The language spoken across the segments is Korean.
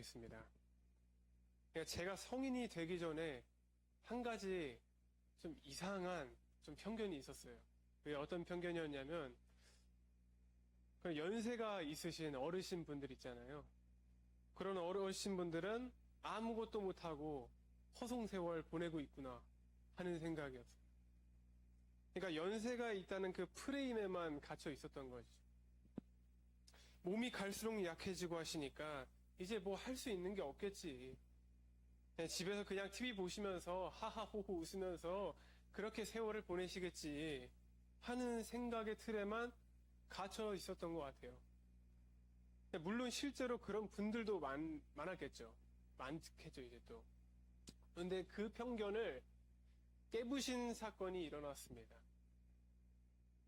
있습니다. 그러니까 제가 성인이 되기 전에 한 가지 좀 이상한 좀 편견이 있었어요. 그게 어떤 편견이었냐면, 그 연세가 있으신 어르신 분들 있잖아요. 그런 어르신 분들은 아무것도 못하고 허송세월 보내고 있구나 하는 생각이었어요. 그러니까 연세가 있다는 그 프레임에만 갇혀 있었던 거죠. 몸이 갈수록 약해지고 하시니까 이제 뭐 할 수 있는 게 없겠지. 그냥 집에서 그냥 TV 보시면서 하하호호 웃으면서 그렇게 세월을 보내시겠지 하는 생각의 틀에만 갇혀 있었던 것 같아요. 물론 실제로 그런 분들도 많았겠죠. 많겠죠, 이제 또. 그런데 그 편견을 깨부신 사건이 일어났습니다.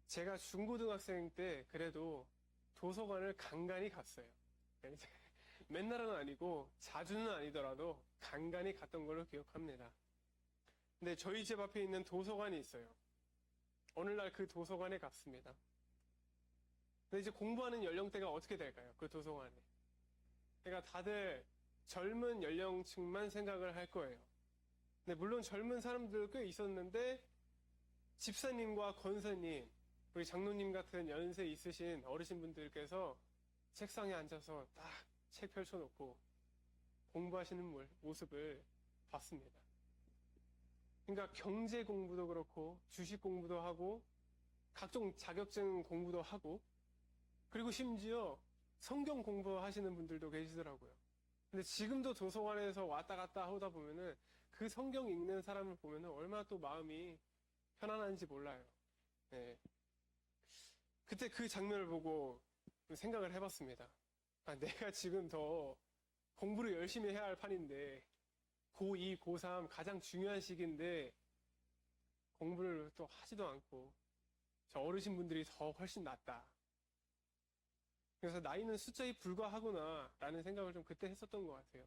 제가 중고등학생 때 그래도 도서관을 간간히 갔어요. 맨날은 아니고 자주는 아니더라도 간간히 갔던 걸로 기억합니다. 근데 저희 집 앞에 있는 도서관이 있어요. 어느 날 그 도서관에 갔습니다. 근데 이제 공부하는 연령대가 어떻게 될까요? 그 도서관에. 그러니까 다들 젊은 연령층만 생각을 할 거예요. 근데 물론 젊은 사람들 꽤 있었는데 집사님과 권사님, 우리 장로님 같은 연세 있으신 어르신분들께서 책상에 앉아서 딱 책 펼쳐놓고 공부하시는 모습을 봤습니다. 그러니까 경제 공부도 그렇고 주식 공부도 하고 각종 자격증 공부도 하고 그리고 심지어 성경 공부하시는 분들도 계시더라고요. 근데 지금도 도서관에서 왔다 갔다 하다 보면은 그 성경 읽는 사람을 보면은 얼마나 또 마음이 편안한지 몰라요. 네. 그때 그 장면을 보고 생각을 해봤습니다. 아, 내가 지금 더 공부를 열심히 해야 할 판인데 고2, 고3 가장 중요한 시기인데 공부를 또 하지도 않고 저 어르신분들이 더 훨씬 낫다. 그래서 나이는 숫자에 불과하구나 라는 생각을 좀 그때 했었던 것 같아요.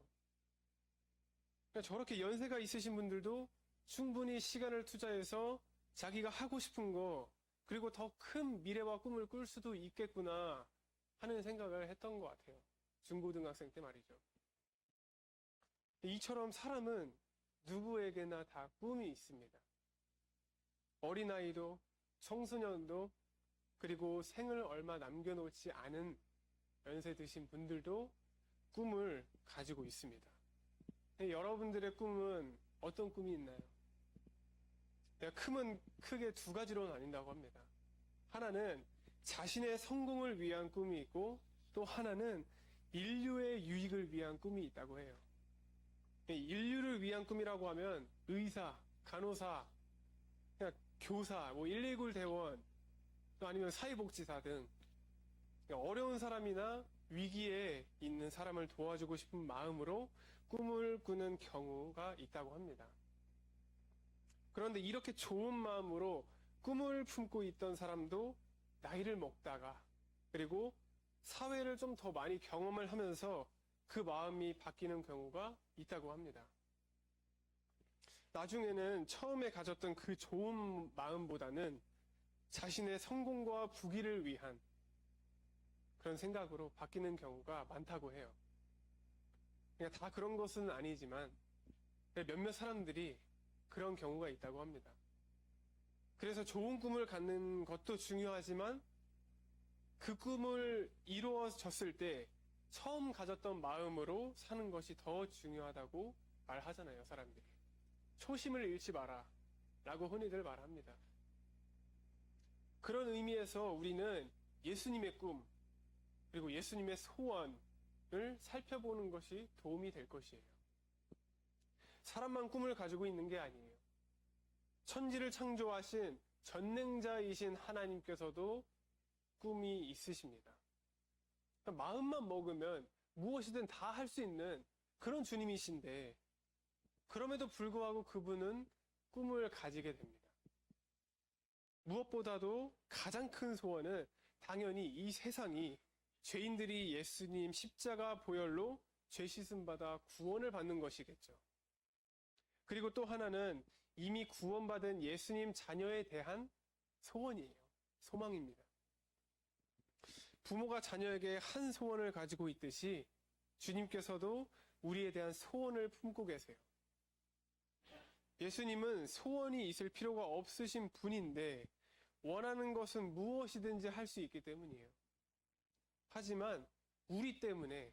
그러니까 저렇게 연세가 있으신 분들도 충분히 시간을 투자해서 자기가 하고 싶은 거 그리고 더 큰 미래와 꿈을 꿀 수도 있겠구나 하는 생각을 했던 것 같아요. 중고등학생 때 말이죠. 이처럼 사람은 누구에게나 다 꿈이 있습니다. 어린아이도 청소년도 그리고 생을 얼마 남겨놓지 않은 연세 드신 분들도 꿈을 가지고 있습니다. 여러분들의 꿈은 어떤 꿈이 있나요? 크게 두 가지로 나뉜다고 합니다. 하나는 자신의 성공을 위한 꿈이 있고 또 하나는 인류의 유익을 위한 꿈이 있다고 해요. 인류를 위한 꿈이라고 하면 의사, 간호사, 그냥 교사, 119 대원, 또 아니면 사회복지사 등 어려운 사람이나 위기에 있는 사람을 도와주고 싶은 마음으로 꿈을 꾸는 경우가 있다고 합니다. 그런데 이렇게 좋은 마음으로 꿈을 품고 있던 사람도 나이를 먹다가 그리고 사회를 좀 더 많이 경험을 하면서 그 마음이 바뀌는 경우가 있다고 합니다. 나중에는 처음에 가졌던 그 좋은 마음보다는 자신의 성공과 부귀를 위한 그런 생각으로 바뀌는 경우가 많다고 해요. 그러니까 다 그런 것은 아니지만 몇몇 사람들이 그런 경우가 있다고 합니다. 그래서 좋은 꿈을 갖는 것도 중요하지만 그 꿈을 이루어졌을 때 처음 가졌던 마음으로 사는 것이 더 중요하다고 말하잖아요, 사람들이. 초심을 잃지 마라 라고 흔히들 말합니다. 그런 의미에서 우리는 예수님의 꿈 그리고 예수님의 소원을 살펴보는 것이 도움이 될 것이에요. 사람만 꿈을 가지고 있는 게 아니에요. 천지를 창조하신 전능자이신 하나님께서도 꿈이 있으십니다. 마음만 먹으면 무엇이든 다 할 수 있는 그런 주님이신데 그럼에도 불구하고 그분은 꿈을 가지게 됩니다. 무엇보다도 가장 큰 소원은 당연히 이 세상이 죄인들이 예수님 십자가 보혈로 죄 씻음 받아 구원을 받는 것이겠죠. 그리고 또 하나는 이미 구원받은 예수님 자녀에 대한 소원이에요. 소망입니다. 부모가 자녀에게 한 소원을 가지고 있듯이 주님께서도 우리에 대한 소원을 품고 계세요. 예수님은 소원이 있을 필요가 없으신 분인데 원하는 것은 무엇이든지 할 수 있기 때문이에요. 하지만 우리 때문에,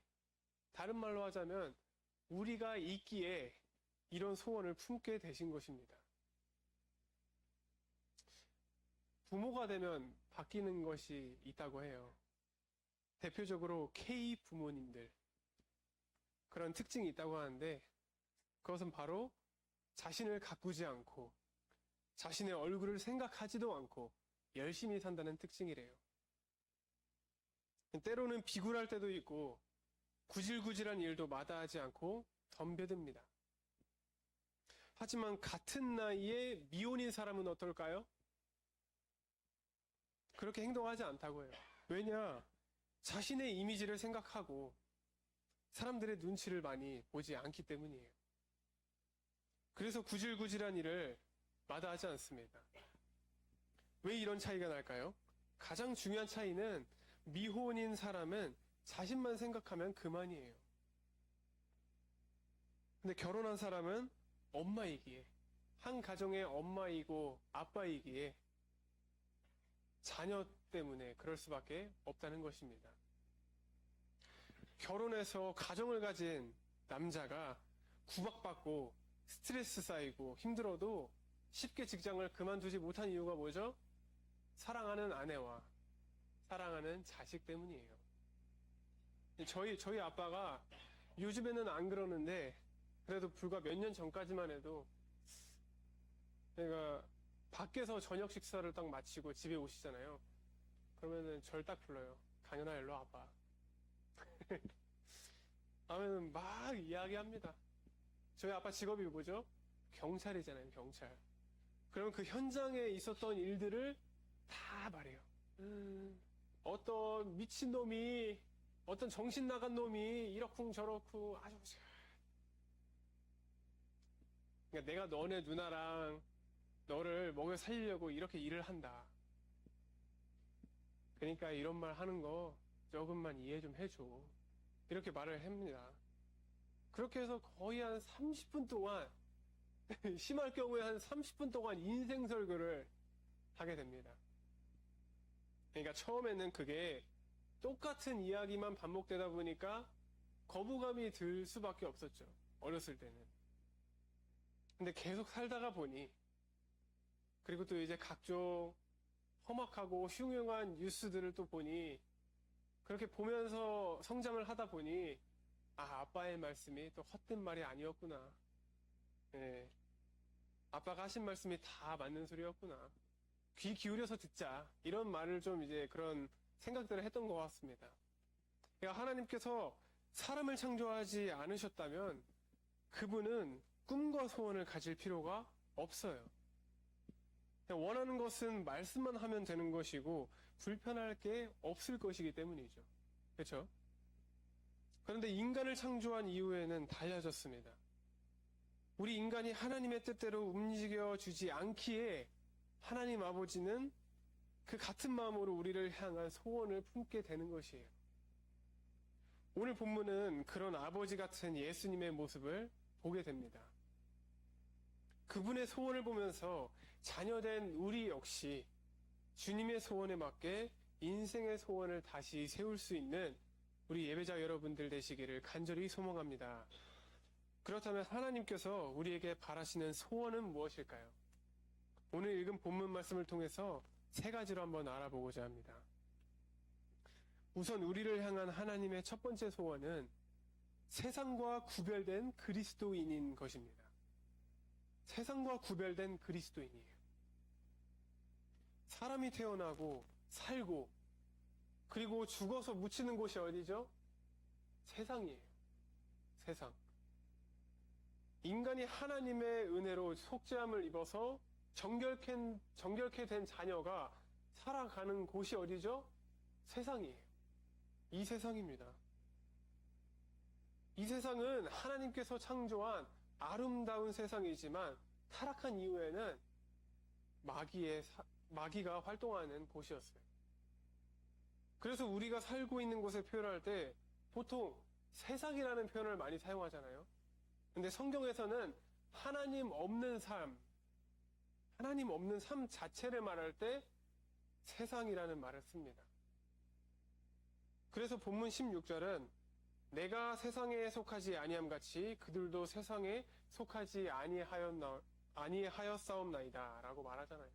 다른 말로 하자면 우리가 있기에 이런 소원을 품게 되신 것입니다. 부모가 되면 바뀌는 것이 있다고 해요. 대표적으로 K 부모님들, 그런 특징이 있다고 하는데 그것은 바로 자신을 가꾸지 않고 자신의 얼굴을 생각하지도 않고 열심히 산다는 특징이래요. 때로는 비굴할 때도 있고 구질구질한 일도 마다하지 않고 덤벼듭니다. 하지만 같은 나이에 미혼인 사람은 어떨까요? 그렇게 행동하지 않다고 해요. 왜냐? 자신의 이미지를 생각하고 사람들의 눈치를 많이 보지 않기 때문이에요. 그래서 구질구질한 일을 마다하지 않습니다. 왜 이런 차이가 날까요? 가장 중요한 차이는 미혼인 사람은 자신만 생각하면 그만이에요. 근데 결혼한 사람은 엄마이기에, 한 가정의 엄마이고 아빠이기에 자녀 때문에 그럴 수밖에 없다는 것입니다. 결혼해서 가정을 가진 남자가 구박받고 스트레스 쌓이고 힘들어도 쉽게 직장을 그만두지 못한 이유가 뭐죠? 사랑하는 아내와 사랑하는 자식 때문이에요. 저희 아빠가 요즘에는 안 그러는데 그래도 불과 몇 년 전까지만 해도 내가 밖에서 저녁 식사를 딱 마치고 집에 오시잖아요. 그러면은 절 딱 불러요. 강연아 일로 와봐. 하면은 막 이야기합니다. 저희 아빠 직업이 뭐죠? 경찰이잖아요, 경찰. 그러면 그 현장에 있었던 일들을 다 말해요. 어떤 미친놈이, 어떤 정신 나간 놈이 이렇쿵 저렇쿵 아주. 그러니까 내가 너네 누나랑 너를 먹여 살리려고 이렇게 일을 한다. 그러니까 이런 말 하는 거 조금만 이해 좀 해줘. 이렇게 말을 합니다. 그렇게 해서 거의 한 30분 동안, 심할 경우에 한 30분 동안 인생 설교를 하게 됩니다. 그러니까 처음에는 그게 똑같은 이야기만 반복되다 보니까 거부감이 들 수밖에 없었죠. 어렸을 때는. 근데 계속 살다가 보니, 그리고 또 이제 각종 험악하고 흉흉한 뉴스들을 또 보니, 그렇게 보면서 성장을 하다 보니, 아빠의 말씀이 또 헛된 말이 아니었구나. 예. 아빠가 하신 말씀이 다 맞는 소리였구나. 귀 기울여서 듣자. 이런 말을 좀 이제 그런 생각들을 했던 것 같습니다. 그러니까 하나님께서 사람을 창조하지 않으셨다면 그분은 꿈과 소원을 가질 필요가 없어요. 그냥 원하는 것은 말씀만 하면 되는 것이고 불편할 게 없을 것이기 때문이죠. 그렇죠? 그런데 인간을 창조한 이후에는 달라졌습니다. 우리 인간이 하나님의 뜻대로 움직여주지 않기에 하나님 아버지는 그 같은 마음으로 우리를 향한 소원을 품게 되는 것이에요. 오늘 본문은 그런 아버지 같은 예수님의 모습을 보게 됩니다. 그분의 소원을 보면서 자녀된 우리 역시 주님의 소원에 맞게 인생의 소원을 다시 세울 수 있는 우리 예배자 여러분들 되시기를 간절히 소망합니다. 그렇다면 하나님께서 우리에게 바라시는 소원은 무엇일까요? 오늘 읽은 본문 말씀을 통해서 세 가지로 한번 알아보고자 합니다. 우선 우리를 향한 하나님의 첫 번째 소원은 세상과 구별된 그리스도인인 것입니다. 세상과 구별된 그리스도인이에요. 사람이 태어나고 살고 그리고 죽어서 묻히는 곳이 어디죠? 세상이에요. 세상. 인간이 하나님의 은혜로 속죄함을 입어서 정결케 된 자녀가 살아가는 곳이 어디죠? 세상이에요. 이 세상입니다. 이 세상은 하나님께서 창조한 아름다운 세상이지만 타락한 이후에는 마귀가 활동하는 곳이었어요. 그래서 우리가 살고 있는 곳을 표현할 때 보통 세상이라는 표현을 많이 사용하잖아요. 근데 성경에서는 하나님 없는 삶 자체를 말할 때 세상이라는 말을 씁니다. 그래서 본문 16절은 내가 세상에 속하지 아니함 같이 그들도 세상에 속하지 아니하였사옵나이다 라고 말하잖아요.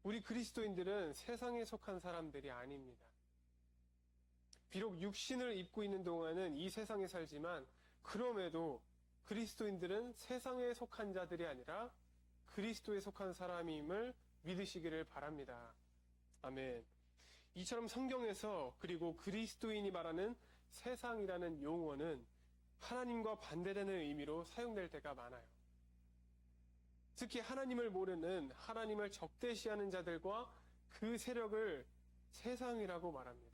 우리 그리스도인들은 세상에 속한 사람들이 아닙니다. 비록 육신을 입고 있는 동안은 이 세상에 살지만 그럼에도 그리스도인들은 세상에 속한 자들이 아니라 그리스도에 속한 사람임을 믿으시기를 바랍니다. 아멘. 이처럼 성경에서 그리고 그리스도인이 말하는 세상이라는 용어는 하나님과 반대되는 의미로 사용될 때가 많아요. 특히 하나님을 모르는 하나님을 적대시하는 자들과 그 세력을 세상이라고 말합니다.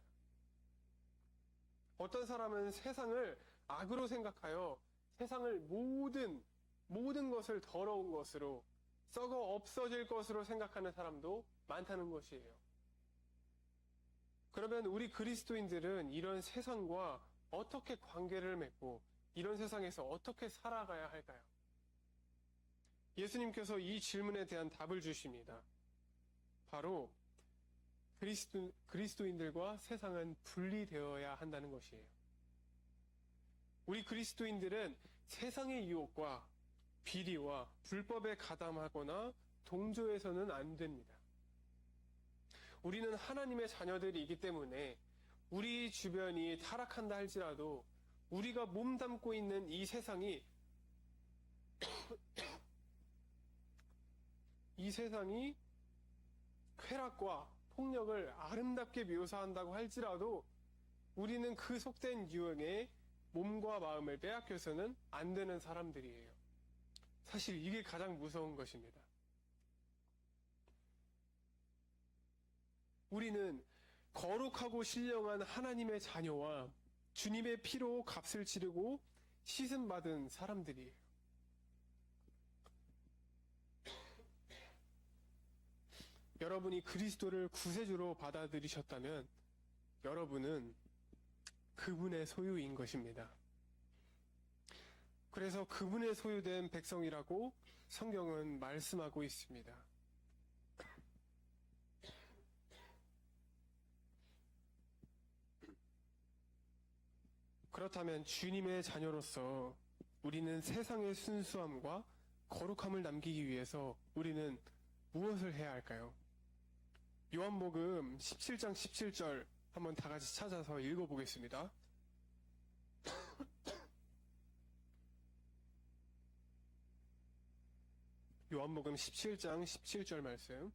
어떤 사람은 세상을 악으로 생각하여 세상을 모든 것을 더러운 것으로 썩어 없어질 것으로 생각하는 사람도 많다는 것이에요. 그러면 우리 그리스도인들은 이런 세상과 어떻게 관계를 맺고 이런 세상에서 어떻게 살아가야 할까요? 예수님께서 이 질문에 대한 답을 주십니다. 바로 그리스도인들과 세상은 분리되어야 한다는 것이에요. 우리 그리스도인들은 세상의 유혹과 비리와 불법에 가담하거나 동조해서는 안 됩니다. 우리는 하나님의 자녀들이기 때문에 우리 주변이 타락한다 할지라도 우리가 몸담고 있는 이 세상이 쾌락과 폭력을 아름답게 묘사한다고 할지라도 우리는 그 속된 유흥에 몸과 마음을 빼앗겨서는 안 되는 사람들이에요. 사실 이게 가장 무서운 것입니다. 우리는 거룩하고 신령한 하나님의 자녀와 주님의 피로 값을 치르고 씻음받은 사람들이에요. 여러분이 그리스도를 구세주로 받아들이셨다면 여러분은 그분의 소유인 것입니다. 그래서 그분의 소유된 백성이라고 성경은 말씀하고 있습니다. 그렇다면 주님의 자녀로서 우리는 세상의 순수함과 거룩함을 남기기 위해서 우리는 무엇을 해야 할까요? 요한복음 17장 17절 한번 다 같이 찾아서 읽어보겠습니다. 요한복음 17장 17절 말씀.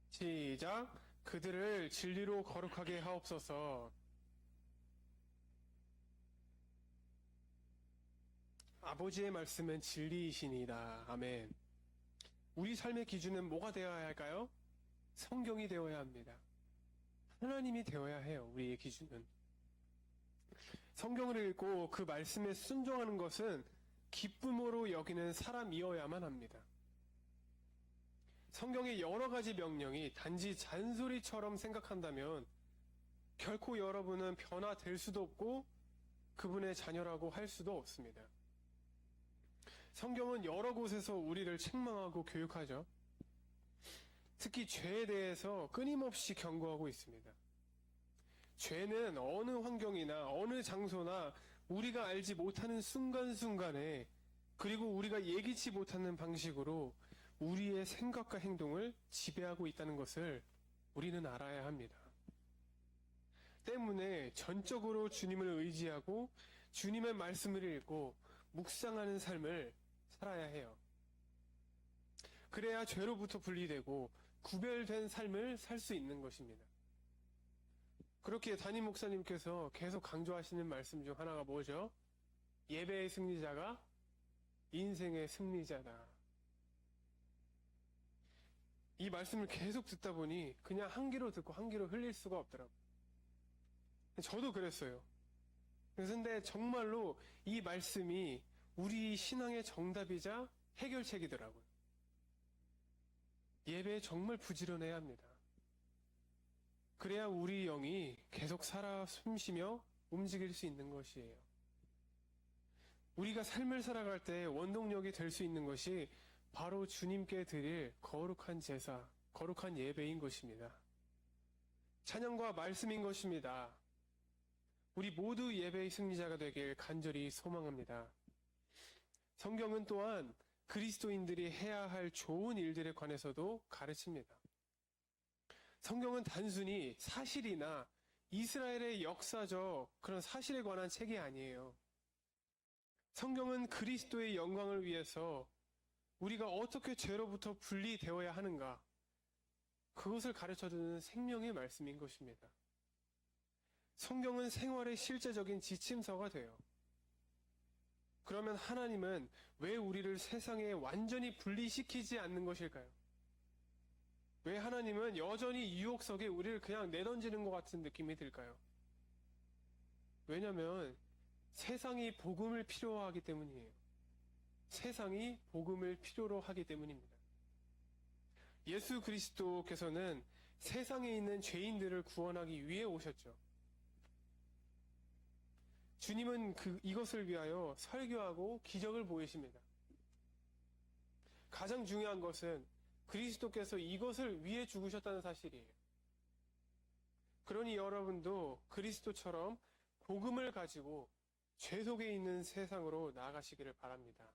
시작. 그들을 진리로 거룩하게 하옵소서. 아버지의 말씀은 진리이시니이다. 아멘. 우리 삶의 기준은 뭐가 되어야 할까요? 성경이 되어야 합니다. 하나님이 되어야 해요. 우리의 기준은. 성경을 읽고 그 말씀에 순종하는 것은 기쁨으로 여기는 사람이어야만 합니다. 성경의 여러 가지 명령이 단지 잔소리처럼 생각한다면 결코 여러분은 변화될 수도 없고 그분의 자녀라고 할 수도 없습니다. 성경은 여러 곳에서 우리를 책망하고 교육하죠. 특히 죄에 대해서 끊임없이 경고하고 있습니다. 죄는 어느 환경이나 어느 장소나 우리가 알지 못하는 순간순간에 그리고 우리가 예기치 못하는 방식으로 우리의 생각과 행동을 지배하고 있다는 것을 우리는 알아야 합니다. 때문에 전적으로 주님을 의지하고 주님의 말씀을 읽고 묵상하는 삶을 살아야 해요. 그래야 죄로부터 분리되고 구별된 삶을 살 수 있는 것입니다. 그렇게 담임 목사님께서 계속 강조하시는 말씀 중 하나가 뭐죠? 예배의 승리자가 인생의 승리자다. 이 말씀을 계속 듣다 보니 그냥 한 귀로 듣고 한 귀로 흘릴 수가 없더라고요. 저도 그랬어요. 그런데 정말로 이 말씀이 우리 신앙의 정답이자 해결책이더라고요. 예배에 정말 부지런해야 합니다. 그래야 우리 영이 계속 살아 숨쉬며 움직일 수 있는 것이에요. 우리가 삶을 살아갈 때 원동력이 될 수 있는 것이 바로 주님께 드릴 거룩한 제사, 거룩한 예배인 것입니다. 찬양과 말씀인 것입니다. 우리 모두 예배의 승리자가 되길 간절히 소망합니다. 성경은 또한 그리스도인들이 해야 할 좋은 일들에 관해서도 가르칩니다. 성경은 단순히 사실이나 이스라엘의 역사적 그런 사실에 관한 책이 아니에요. 성경은 그리스도의 영광을 위해서 우리가 어떻게 죄로부터 분리되어야 하는가, 그것을 가르쳐주는 생명의 말씀인 것입니다. 성경은 생활의 실제적인 지침서가 돼요. 그러면 하나님은 왜 우리를 세상에 완전히 분리시키지 않는 것일까요? 왜 하나님은 여전히 유혹 속에 우리를 그냥 내던지는 것 같은 느낌이 들까요? 왜냐하면 세상이 복음을 필요로 하기 때문이에요. 세상이 복음을 필요로 하기 때문입니다. 예수 그리스도께서는 세상에 있는 죄인들을 구원하기 위해 오셨죠. 주님은 이것을 위하여 설교하고 기적을 보이십니다. 가장 중요한 것은 그리스도께서 이것을 위해 죽으셨다는 사실이에요. 그러니 여러분도 그리스도처럼 복음을 가지고 죄 속에 있는 세상으로 나아가시기를 바랍니다.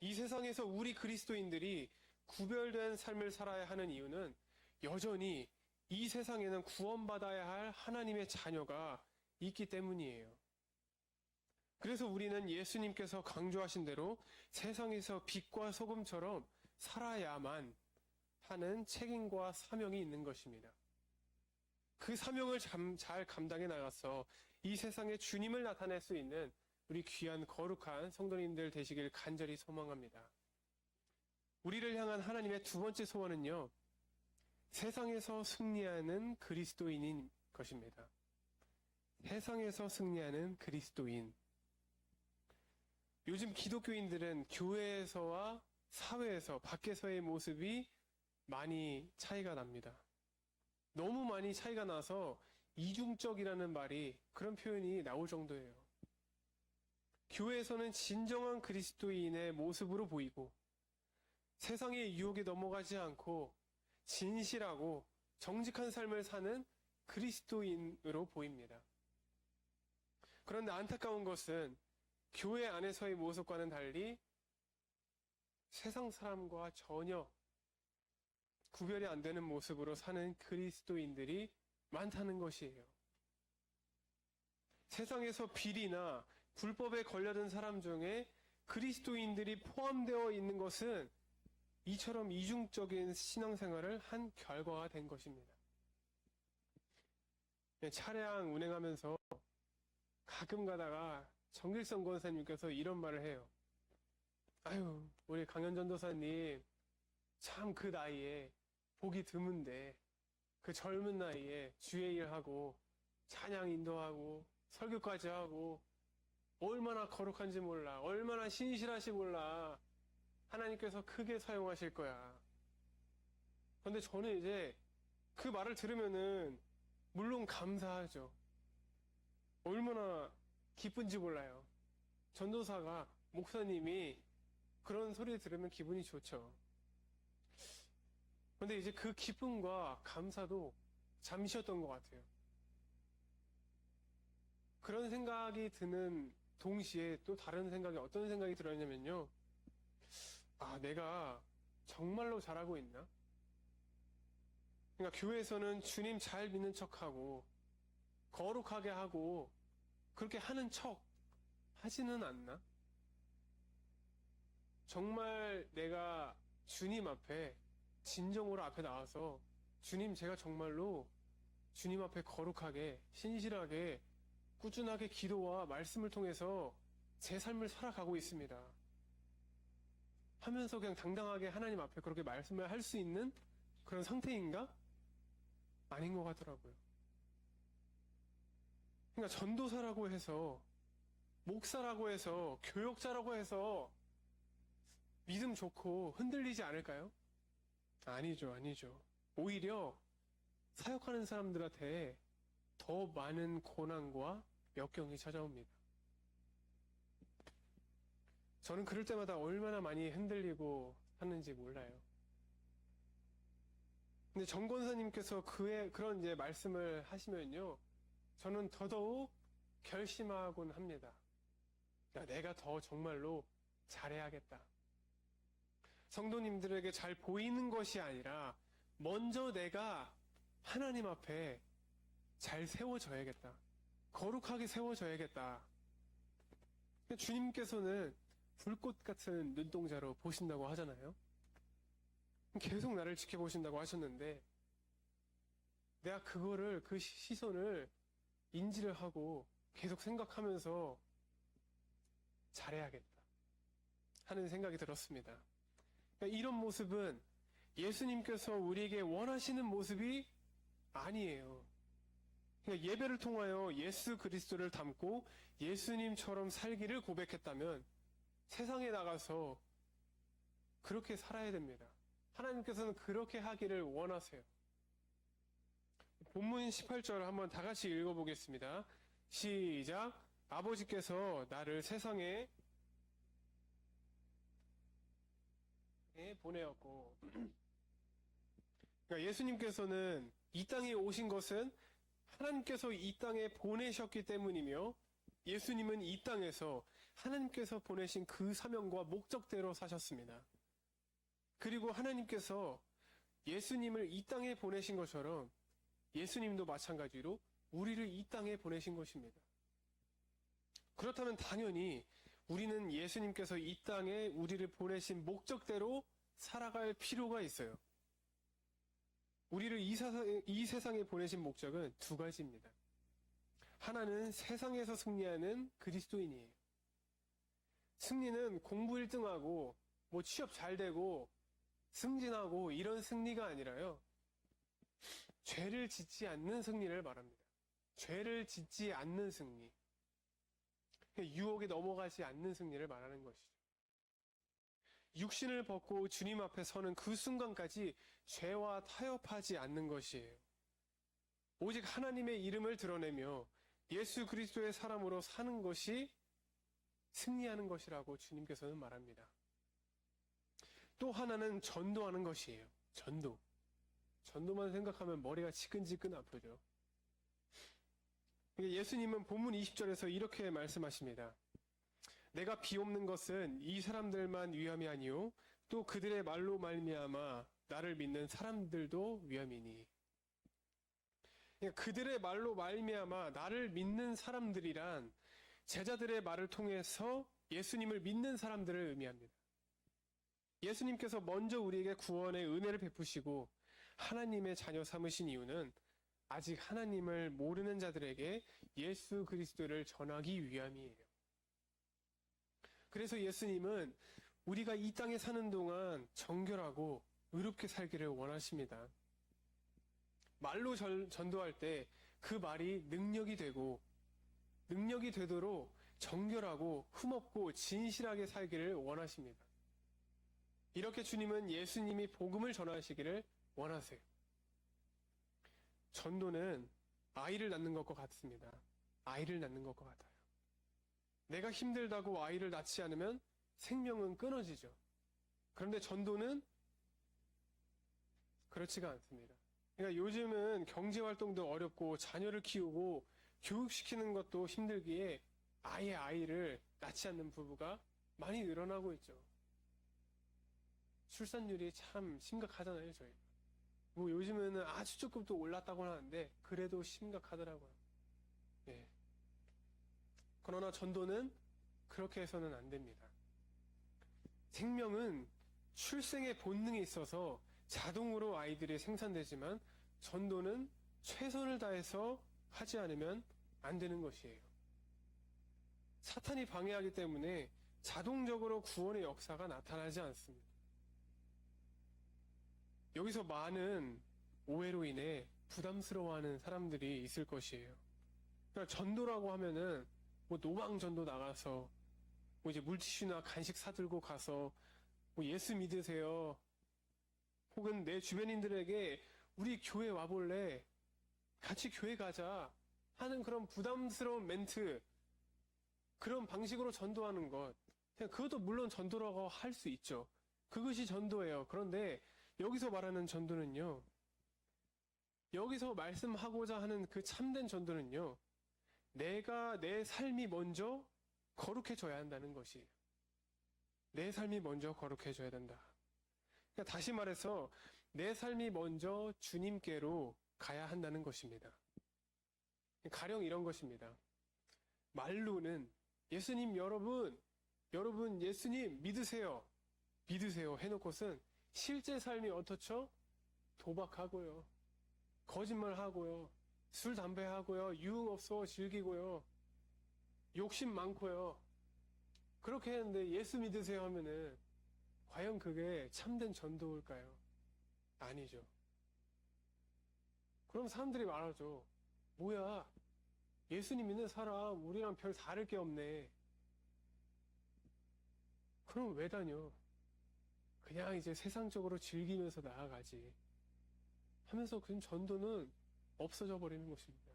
이 세상에서 우리 그리스도인들이 구별된 삶을 살아야 하는 이유는 여전히 이 세상에는 구원받아야 할 하나님의 자녀가 있기 때문이에요. 그래서 우리는 예수님께서 강조하신 대로 세상에서 빛과 소금처럼 살아야만 하는 책임과 사명이 있는 것입니다. 그 사명을 잘 감당해 나가서 이 세상에 주님을 나타낼 수 있는 우리 귀한 거룩한 성도님들 되시길 간절히 소망합니다. 우리를 향한 하나님의 두 번째 소원은요, 세상에서 승리하는 그리스도인인 것입니다. 세상에서 승리하는 그리스도인. 요즘 기독교인들은 교회에서와 사회에서, 밖에서의 모습이 많이 차이가 납니다. 너무 많이 차이가 나서 이중적이라는 말이, 그런 표현이 나올 정도예요. 교회에서는 진정한 그리스도인의 모습으로 보이고, 세상의 유혹에 넘어가지 않고 진실하고 정직한 삶을 사는 그리스도인으로 보입니다. 그런데 안타까운 것은 교회 안에서의 모습과는 달리 세상 사람과 전혀 구별이 안 되는 모습으로 사는 그리스도인들이 많다는 것이에요. 세상에서 비리나 불법에 걸려든 사람 중에 그리스도인들이 포함되어 있는 것은 이처럼 이중적인 신앙생활을 한 결과가 된 것입니다. 차량 운행하면서 가끔 가다가 정길성 권사님께서 이런 말을 해요. 아유, 우리 강현 전도사님 참 그 나이에 복이 드문데 그 젊은 나이에 주의 일하고 찬양 인도하고 설교까지 하고 얼마나 거룩한지 몰라, 얼마나 신실하시 몰라, 하나님께서 크게 사용하실 거야. 그런데 저는 이제 그 말을 들으면은 물론 감사하죠. 얼마나 기쁜지 몰라요. 전도사가, 목사님이 그런 소리 들으면 기분이 좋죠. 그런데 이제 그 기쁨과 감사도 잠시였던 것 같아요. 그런 생각이 드는 동시에 또 다른 생각이, 어떤 생각이 들었냐면요. 아, 내가 정말로 잘하고 있나? 그러니까 교회에서는 주님 잘 믿는 척하고 거룩하게 하고 그렇게 하는 척 하지는 않나? 정말 내가 주님 앞에 진정으로 앞에 나와서 주님, 제가 정말로 주님 앞에 거룩하게 신실하게 꾸준하게 기도와 말씀을 통해서 제 삶을 살아가고 있습니다 하면서 그냥 당당하게 하나님 앞에 그렇게 말씀을 할 수 있는 그런 상태인가? 아닌 것 같더라고요. 그러니까 전도사라고 해서, 목사라고 해서, 교역자라고 해서 믿음 좋고 흔들리지 않을까요? 아니죠, 아니죠. 오히려 사역하는 사람들한테 더 많은 고난과 역경이 찾아옵니다. 저는 그럴 때마다 얼마나 많이 흔들리고 하는지 몰라요. 근데 정 권사님께서 그런 이제 말씀을 하시면요, 저는 더더욱 결심하곤 합니다. 야, 내가 더 정말로 잘해야겠다. 성도님들에게 잘 보이는 것이 아니라 먼저 내가 하나님 앞에 잘 세워져야겠다. 거룩하게 세워져야겠다. 주님께서는 불꽃 같은 눈동자로 보신다고 하잖아요. 계속 나를 지켜보신다고 하셨는데 내가 그 시선을 인지를 하고 계속 생각하면서 잘해야겠다 하는 생각이 들었습니다. 그러니까 이런 모습은 예수님께서 우리에게 원하시는 모습이 아니에요. 그러니까 예배를 통하여 예수 그리스도를 닮고 예수님처럼 살기를 고백했다면 세상에 나가서 그렇게 살아야 됩니다. 하나님께서는 그렇게 하기를 원하세요. 본문 18절 한번 다 같이 읽어보겠습니다. 시작. 아버지께서 나를 세상에 보내었고, 그러니까 예수님께서는 이 땅에 오신 것은 하나님께서 이 땅에 보내셨기 때문이며, 예수님은 이 땅에서 하나님께서 보내신 그 사명과 목적대로 사셨습니다. 그리고 하나님께서 예수님을 이 땅에 보내신 것처럼 예수님도 마찬가지로 우리를 이 땅에 보내신 것입니다. 그렇다면 당연히 우리는 예수님께서 이 땅에 우리를 보내신 목적대로 살아갈 필요가 있어요. 우리를 이 세상에 보내신 목적은 두 가지입니다. 하나는 세상에서 승리하는 그리스도인이에요. 승리는 공부 1등하고 취업 잘 되고 승진하고 이런 승리가 아니라요, 죄를 짓지 않는 승리를 말합니다. 죄를 짓지 않는 승리, 유혹에 넘어가지 않는 승리를 말하는 것이죠. 육신을 벗고 주님 앞에 서는 그 순간까지 죄와 타협하지 않는 것이에요. 오직 하나님의 이름을 드러내며 예수 그리스도의 사람으로 사는 것이 승리하는 것이라고 주님께서는 말합니다. 또 하나는 전도하는 것이에요. 전도만 생각하면 머리가 지끈지끈 아프죠. 예수님은 본문 20절에서 이렇게 말씀하십니다. 내가 비옵는 것은 이 사람들만 위함이 아니요 또 그들의 말로 말미암아 나를 믿는 사람들도 위함이니. 그들의 말로 말미암아 나를 믿는 사람들이란 제자들의 말을 통해서 예수님을 믿는 사람들을 의미합니다. 예수님께서 먼저 우리에게 구원의 은혜를 베푸시고 하나님의 자녀 삼으신 이유는 아직 하나님을 모르는 자들에게 예수 그리스도를 전하기 위함이에요. 그래서 예수님은 우리가 이 땅에 사는 동안 정결하고 의롭게 살기를 원하십니다. 말로 전도할 때 그 말이 능력이 되도록 정결하고 흠없고 진실하게 살기를 원하십니다. 이렇게 주님은 예수님이 복음을 전하시기를 원하세요. 전도는 아이를 낳는 것과 같습니다. 아이를 낳는 것과 같아요. 내가 힘들다고 아이를 낳지 않으면 생명은 끊어지죠. 그런데 전도는 그렇지가 않습니다. 그러니까 요즘은 경제활동도 어렵고 자녀를 키우고 교육시키는 것도 힘들기에 아예 아이를 낳지 않는 부부가 많이 늘어나고 있죠. 출산율이 참 심각하잖아요, 저희. 요즘에는 아주 조금 또 올랐다고 하는데 그래도 심각하더라고요. 예. 그러나 전도는 그렇게 해서는 안 됩니다. 생명은 출생의 본능이 있어서 자동으로 아이들이 생산되지만 전도는 최선을 다해서 하지 않으면 안 되는 것이에요. 사탄이 방해하기 때문에 자동적으로 구원의 역사가 나타나지 않습니다. 여기서 많은 오해로 인해 부담스러워하는 사람들이 있을 것이에요. 그러니까 전도라고 하면은 노방전도 나가서 이제 물티슈나 간식 사들고 가서 예수 믿으세요. 혹은 내 주변인들에게 우리 교회 와볼래? 같이 교회 가자 하는 그런 부담스러운 멘트, 그런 방식으로 전도하는 것, 그것도 물론 전도라고 할 수 있죠. 그것이 전도예요. 그런데 여기서 말하는 전도는요, 여기서 말씀하고자 하는 그 참된 전도는요, 내가 내 삶이 먼저 거룩해져야 한다는 것이에요. 내 삶이 먼저 거룩해져야 된다. 그러니까 다시 말해서 내 삶이 먼저 주님께로 가야 한다는 것입니다. 가령 이런 것입니다. 말로는 예수님 여러분 예수님 믿으세요 해놓고선 실제 삶이 어떻죠? 도박하고요, 거짓말하고요, 술 담배하고요, 유흥업소 즐기고요, 욕심 많고요, 그렇게 했는데 예수 믿으세요 하면은 과연 그게 참된 전도일까요? 아니죠. 그럼 사람들이 말하죠. 뭐야, 예수님 믿는 사람 우리랑 별 다를 게 없네. 그럼 왜 다녀? 그냥 이제 세상적으로 즐기면서 나아가지 하면서 그 전도는 없어져 버리는 것입니다.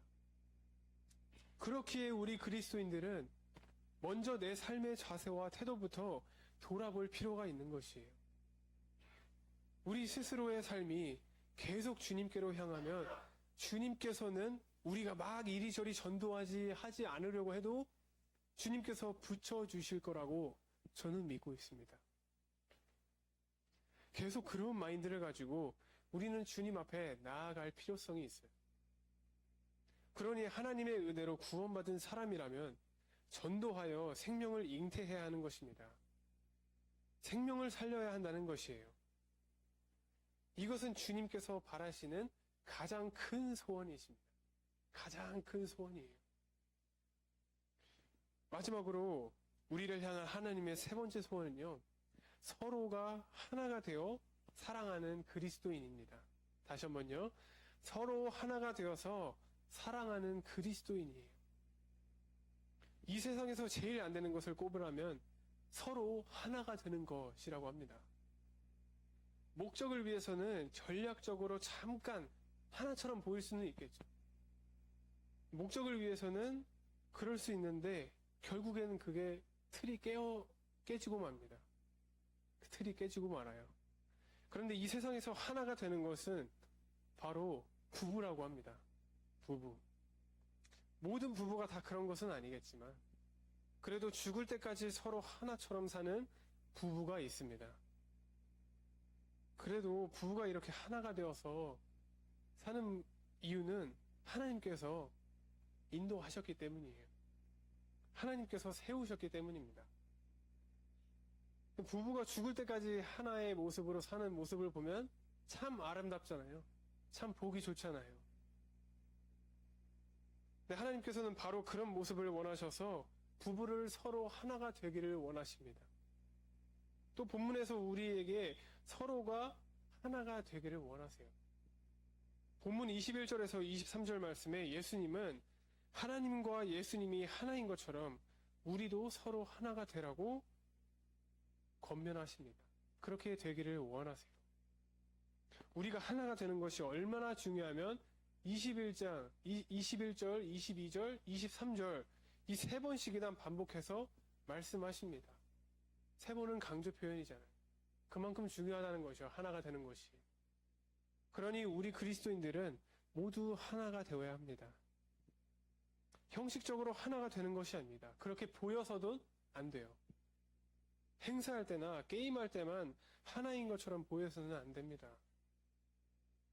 그렇기에 우리 그리스도인들은 먼저 내 삶의 자세와 태도부터 돌아볼 필요가 있는 것이에요. 우리 스스로의 삶이 계속 주님께로 향하면 주님께서는 우리가 막 이리저리 하지 않으려고 해도 주님께서 붙여주실 거라고 저는 믿고 있습니다. 계속 그런 마인드를 가지고 우리는 주님 앞에 나아갈 필요성이 있어요. 그러니 하나님의 은혜로 구원받은 사람이라면 전도하여 생명을 잉태해야 하는 것입니다. 생명을 살려야 한다는 것이에요. 이것은 주님께서 바라시는 가장 큰 소원이십니다. 가장 큰 소원이에요. 마지막으로 우리를 향한 하나님의 세 번째 소원은요, 서로가 하나가 되어 사랑하는 그리스도인입니다. 다시 한번요. 서로 하나가 되어서 사랑하는 그리스도인이에요. 이 세상에서 제일 안 되는 것을 꼽으라면 서로 하나가 되는 것이라고 합니다. 목적을 위해서는 전략적으로 잠깐 하나처럼 보일 수는 있겠죠. 목적을 위해서는 그럴 수 있는데 결국에는 그게 틀이 깨지고 맙니다. 그 틀이 깨지고 말아요. 그런데 이 세상에서 하나가 되는 것은 바로 부부라고 합니다. 부부. 모든 부부가 다 그런 것은 아니겠지만 그래도 죽을 때까지 서로 하나처럼 사는 부부가 있습니다. 그래도 부부가 이렇게 하나가 되어서 사는 이유는 하나님께서 인도하셨기 때문이에요. 하나님께서 세우셨기 때문입니다. 부부가 죽을 때까지 하나의 모습으로 사는 모습을 보면 참 아름답잖아요. 참 보기 좋잖아요. 근데 하나님께서는 바로 그런 모습을 원하셔서 부부를 서로 하나가 되기를 원하십니다. 또 본문에서 우리에게 서로가 하나가 되기를 원하세요. 본문 21절에서 23절 말씀에 예수님은 하나님과 예수님이 하나인 것처럼 우리도 서로 하나가 되라고 권면하십니다. 그렇게 되기를 원하세요. 우리가 하나가 되는 것이 얼마나 중요하면 21절, 22절, 23절 이 세 번씩이나 반복해서 말씀하십니다. 세 번은 강조 표현이잖아요. 그만큼 중요하다는 것이요. 하나가 되는 것이. 그러니 우리 그리스도인들은 모두 하나가 되어야 합니다. 형식적으로 하나가 되는 것이 아닙니다. 그렇게 보여서도 안 돼요. 행사할 때나 게임할 때만 하나인 것처럼 보여서는 안 됩니다.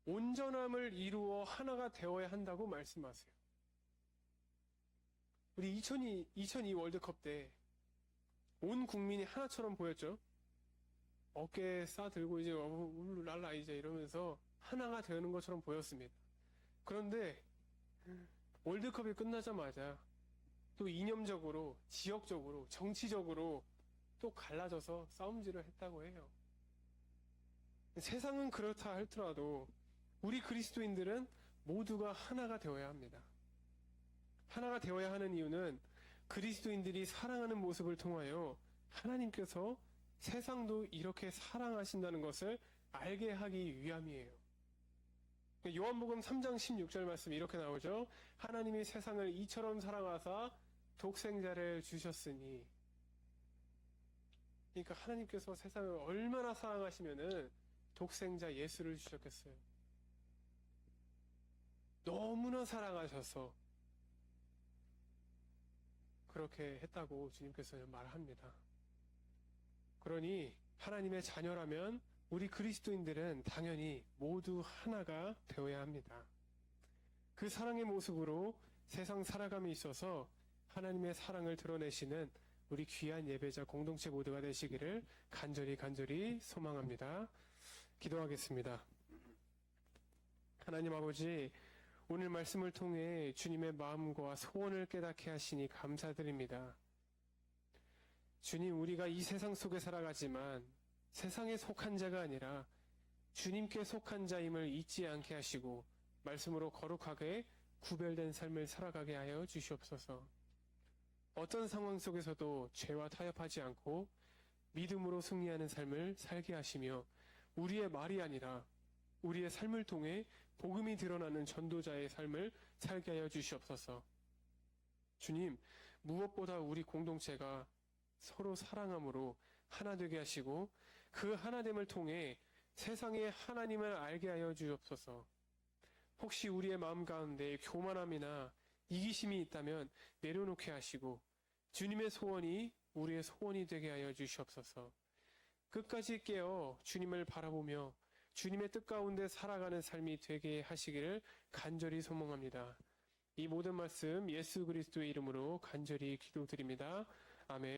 온전함을 이루어 하나가 되어야 한다고 말씀하세요. 우리 2002 월드컵 때 온 국민이 하나처럼 보였죠. 어깨에 싸들고 이제 울랄라 이제 이러면서 하나가 되는 것처럼 보였습니다. 그런데 월드컵이 끝나자마자 또 이념적으로, 지역적으로, 정치적으로 또 갈라져서 싸움질을 했다고 해요. 세상은 그렇다 할지라도 우리 그리스도인들은 모두가 하나가 되어야 합니다. 하나가 되어야 하는 이유는 그리스도인들이 사랑하는 모습을 통하여 하나님께서 세상도 이렇게 사랑하신다는 것을 알게 하기 위함이에요. 요한복음 3장 16절 말씀이 이렇게 나오죠. 하나님이 세상을 이처럼 사랑하사 독생자를 주셨으니. 그러니까 하나님께서 세상을 얼마나 사랑하시면은 독생자 예수를 주셨겠어요. 너무나 사랑하셔서 그렇게 했다고 주님께서는 말합니다. 그러니 하나님의 자녀라면 우리 그리스도인들은 당연히 모두 하나가 되어야 합니다. 그 사랑의 모습으로 세상 살아감에 있어서 하나님의 사랑을 드러내시는 우리 귀한 예배자 공동체 모두가 되시기를 간절히 소망합니다. 기도하겠습니다. 하나님 아버지, 오늘 말씀을 통해 주님의 마음과 소원을 깨닫게 하시니 감사드립니다. 주님, 우리가 이 세상 속에 살아가지만 세상에 속한 자가 아니라 주님께 속한 자임을 잊지 않게 하시고 말씀으로 거룩하게 구별된 삶을 살아가게 하여 주시옵소서. 어떤 상황 속에서도 죄와 타협하지 않고 믿음으로 승리하는 삶을 살게 하시며 우리의 말이 아니라 우리의 삶을 통해 복음이 드러나는 전도자의 삶을 살게 하여 주시옵소서. 주님, 무엇보다 우리 공동체가 서로 사랑함으로 하나 되게 하시고 그 하나됨을 통해 세상에 하나님을 알게 하여 주옵소서. 혹시 우리의 마음 가운데 교만함이나 이기심이 있다면 내려놓게 하시고 주님의 소원이 우리의 소원이 되게 하여 주시옵소서. 끝까지 깨어 주님을 바라보며 주님의 뜻 가운데 살아가는 삶이 되게 하시기를 간절히 소망합니다. 이 모든 말씀 예수 그리스도의 이름으로 간절히 기도드립니다. 아멘.